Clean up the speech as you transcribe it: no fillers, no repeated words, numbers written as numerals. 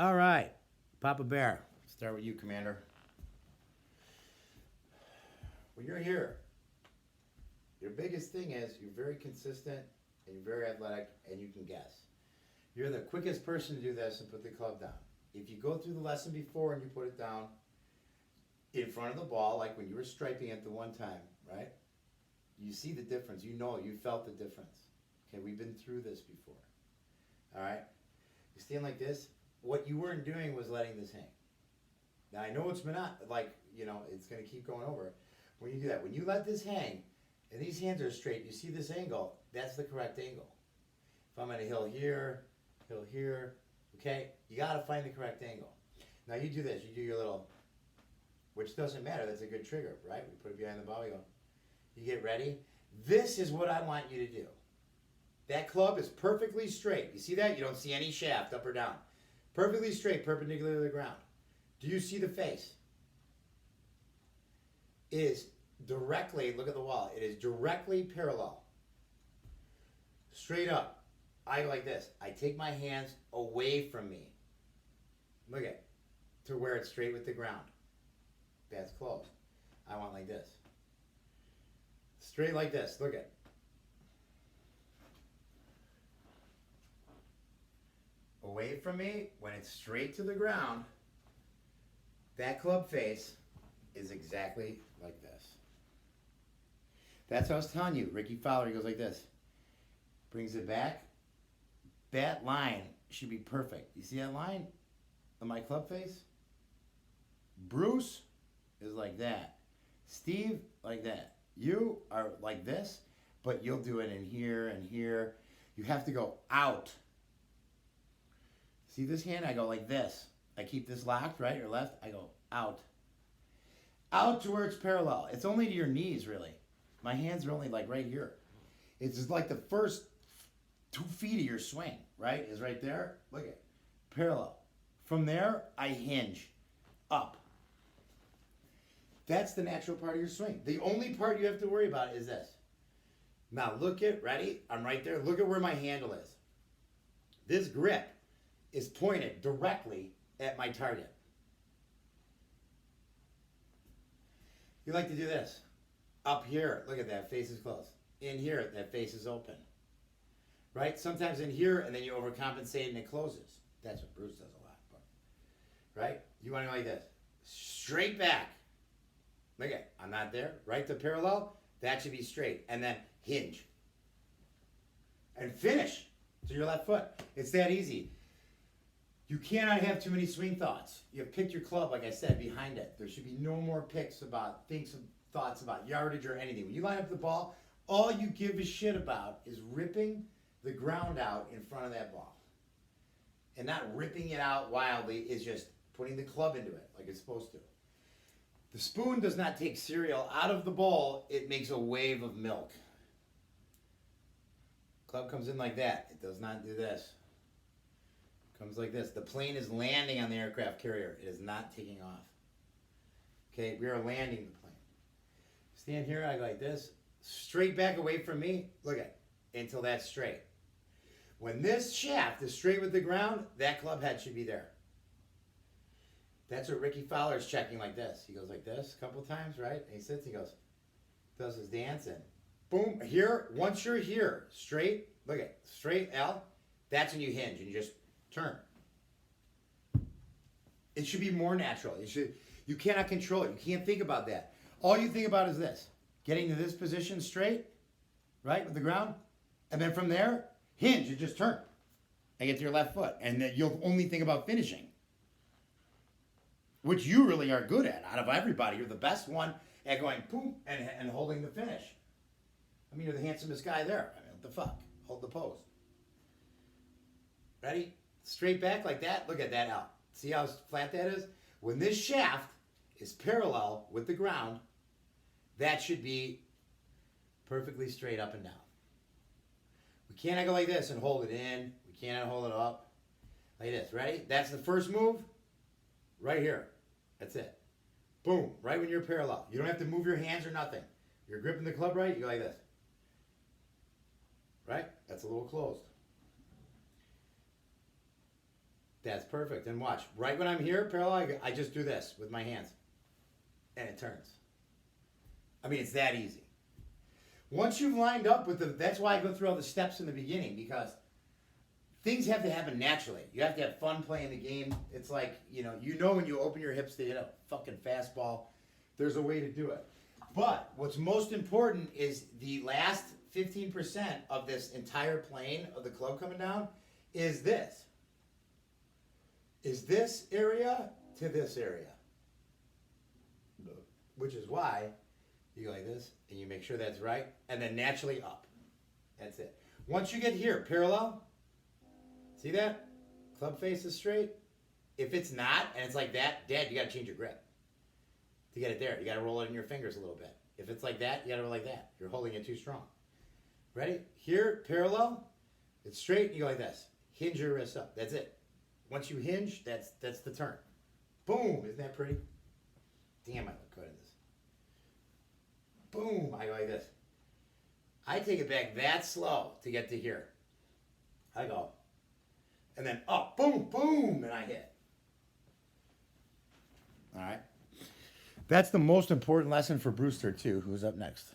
All right, Papa Bear. Start with you, Commander. When you're here, your biggest thing is you're very consistent and you're very athletic and you can guess. You're the quickest person to do this and put the club down. If you go through the lesson before and you put it down in front of the ball, like when you were striping it the one time, right? You see the difference. You know, you felt the difference. Okay, we've been through this before. All right? You stand like this. What you weren't doing was letting this hang. Now, I know it's not like, it's going to keep going over. When you do that, when you let this hang, and these hands are straight, you see this angle, that's the correct angle. If I'm at a hill here, okay? You got to find the correct angle. Now, you do this. You do your little, which doesn't matter. That's a good trigger, right? We put it behind the ball. You get ready. This is what I want you to do. That club is perfectly straight. You see that? You don't see any shaft up or down. Perfectly straight, perpendicular to the ground. Do you see the face? It is directly, look at the wall, it is directly parallel. Straight up. I go like this. I take my hands away from me. Look at, to where it's straight with the ground. That's close. I want like this. Straight like this. Look at. Away from me, when it's straight to the ground, that club face is exactly like this. That's what I was telling you. Ricky Fowler, he goes like this. Brings it back. That line should be perfect. You see that line on my club face? Bruce is like that. Steve, like that. You are like this, but you'll do it in here and here. You have to go out. See this hand? I go like this. I keep this locked, right or left. I go out. Out to where it's parallel. It's only to your knees, really. My hands are only like right here. It's just like the first 2 feet of your swing, right? Is right there. Look at it. Parallel. From there, I hinge up. That's the natural part of your swing. The only part you have to worry about is this. Now look at, ready? I'm right there. Look at where my handle is. This grip is pointed directly at my target. You like to do this. Up here, look at that, face is closed. In here, that face is open. Right? Sometimes in here, and then you overcompensate and it closes. That's what Bruce does a lot. Right? You want to go like this. Straight back. Look at, I'm not there. Right to parallel, that should be straight. And then hinge. And finish to your left foot. It's that easy. You cannot have too many swing thoughts. You have picked your club, like I said, behind it. There should be no more picks about thoughts about yardage or anything. When you line up the ball, all you give a shit about is ripping the ground out in front of that ball. And not ripping it out wildly, is just putting the club into it like it's supposed to. The spoon does not take cereal out of the bowl, it makes a wave of milk. Club comes in like that. It does not do this. Comes like this. The plane is landing on the aircraft carrier. It is not taking off. Okay, we are landing the plane. Stand here, I go like this. Straight back away from me. Look at it. Until that's straight. When this shaft is straight with the ground, that club head should be there. That's what Ricky Fowler is checking like this. He goes like this a couple times, right? And he sits, he goes, does his dance and boom, here, once you're here, straight, look at it, straight L, that's when you hinge and you just turn. It should be more natural. You cannot control it. You can't think about that. All you think about is this. Getting to this position straight, right, with the ground. And then from there, hinge, you just turn. And get to your left foot. And then you'll only think about finishing. Which you really are good at. Out of everybody, you're the best one at going boom and holding the finish. I mean, you're the handsomest guy there. I mean, what the fuck? Hold the pose. Ready? Straight back like that. Look at that out. See how flat that is? When this shaft is parallel with the ground, that should be perfectly straight up and down. We cannot go like this and hold it in. We cannot hold it up. Like this. Ready? That's the first move. Right here. That's it. Boom. Right when you're parallel. You don't have to move your hands or nothing. You're gripping the club right, you go like this. Right? That's a little closed. That's perfect. And watch, right when I'm here, parallel, I just do this with my hands. And it turns. I mean, it's that easy. Once you've lined up with the, that's why I go through all the steps in the beginning, because things have to happen naturally. You have to have fun playing the game. It's like, you know when you open your hips to hit a fucking fastball, there's a way to do it. But what's most important is the last 15% of this entire plane of the club coming down is this. Is this area to this area. Which is why you go like this, and you make sure that's right, and then naturally up. That's it. Once you get here, parallel, see that? Club face is straight. If it's not, and it's like that, Dad, you gotta change your grip. To get it there, you gotta roll it in your fingers a little bit. If it's like that, you gotta roll like that. You're holding it too strong. Ready? Here, parallel, it's straight, you go like this. Hinge your wrist up, that's it. Once you hinge, that's the turn. Boom, isn't that pretty? Damn, I look good in this. Boom, I go like this. I take it back that slow to get to here. I go. And then up, boom, boom, and I hit. All right. That's the most important lesson for Brewster, too, who's up next.